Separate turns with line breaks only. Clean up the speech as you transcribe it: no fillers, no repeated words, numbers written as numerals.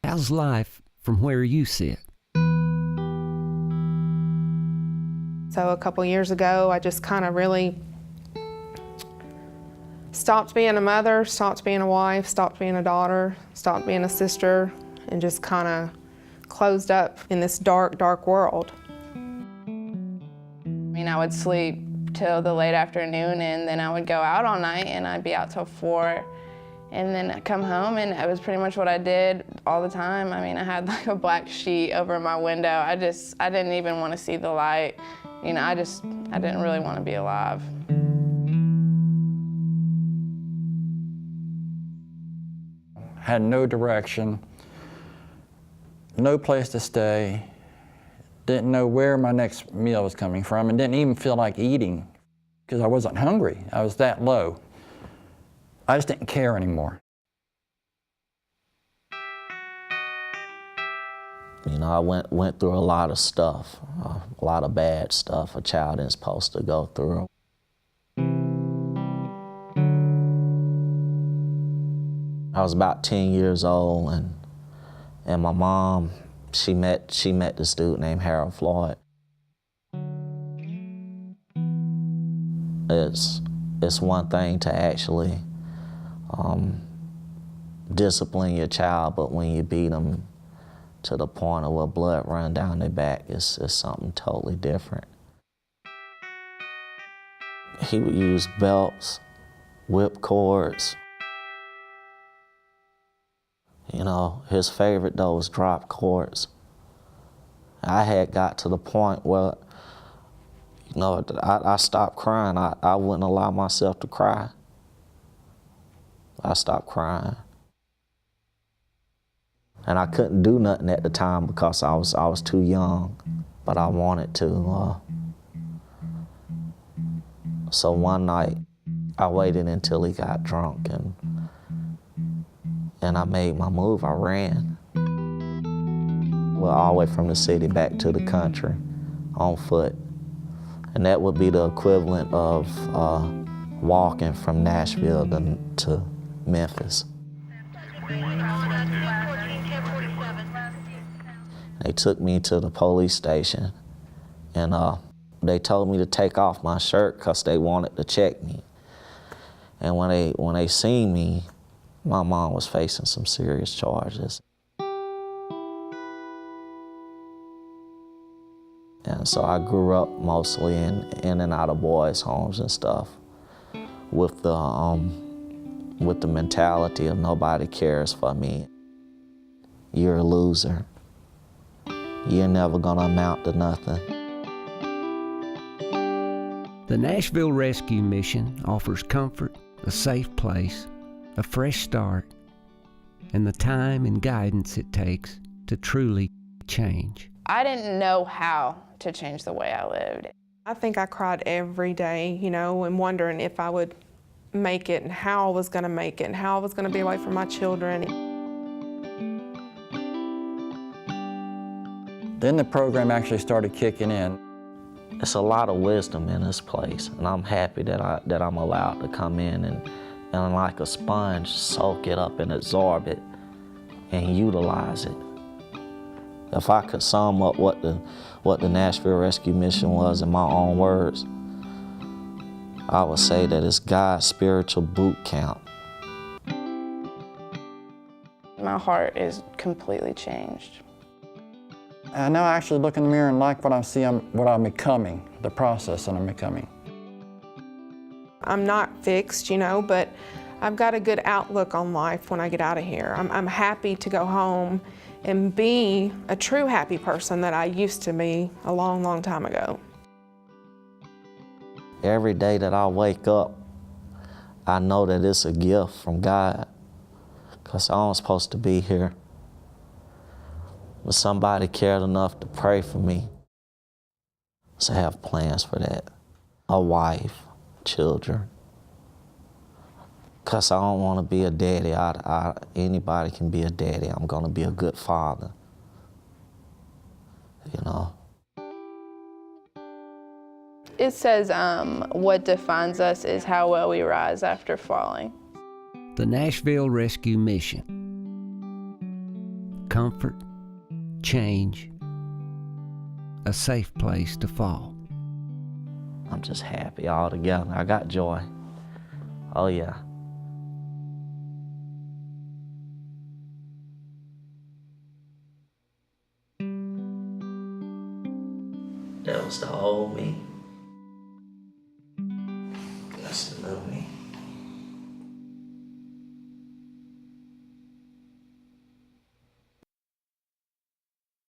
How's life from where you sit?
So a couple years ago, I just kind of really stopped being a mother, stopped being a wife, stopped being a daughter, stopped being a sister, and just kind of closed up in this dark, dark world.
I would sleep till the late afternoon, and then I would go out all night, and I'd be out till 4. And then I'd come home, and it was pretty much what I did all the time. I had like a black sheet over my window. I didn't even want to see the light. I didn't really want to be alive.
Had no direction, no place to stay, didn't know where my next meal was coming from, and didn't even feel like eating because I wasn't hungry. I was that low. I just didn't care anymore.
I went through a lot of stuff, a lot of bad stuff a child isn't supposed to go through. I was about 10 years old, and my mom, she met this dude named Harold Floyd. It's one thing to actually discipline your child, but when you beat them to the point of where blood run down their back, it's something totally different. He would use belts, whip cords. His favorite though was drop cords. I had got to the point where, I stopped crying. I wouldn't allow myself to cry. I stopped crying. And I couldn't do nothing at the time because I was too young, but I wanted to. So one night, I waited until he got drunk, and I made my move. I ran. Well, all the way from the city back to the country on foot. And that would be the equivalent of walking from Nashville to Memphis. They took me to the police station, and they told me to take off my shirt because they wanted to check me. And when they seen me, my mom was facing some serious charges. And so I grew up mostly in and out of boys' homes and stuff with the mentality of nobody cares for me. You're a loser. You're never gonna amount to nothing.
The Nashville Rescue Mission offers comfort, a safe place, a fresh start, and the time and guidance it takes to truly change.
I didn't know how to change the way I lived.
I think I cried every day, and wondering if I would make it and how I was gonna make it and how I was gonna be away from my children.
Then the program actually started kicking in.
It's a lot of wisdom in this place, and I'm happy that I'm allowed to come in and like a sponge, soak it up and absorb it and utilize it. If I could sum up what the Nashville Rescue Mission was in my own words, I would say that it's God's spiritual boot camp.
My heart is completely changed.
I now actually look in the mirror and like what I see, what I'm becoming, the process that I'm becoming.
I'm not fixed, but I've got a good outlook on life when I get out of here. I'm happy to go home and be a true happy person that I used to be a long, long time ago.
Every day that I wake up, I know that it's a gift from God, because I'm supposed to be here. But somebody cared enough to pray for me. So I have plans for that. A wife, children. Because I don't want to be a daddy. Anybody can be a daddy. I'm going to be a good father.
It says, what defines us is how well we rise after falling.
The Nashville Rescue Mission. comfort, change, a safe place to fall.
I'm just happy all together. I got joy. Oh yeah. That was the old me. That's the new me.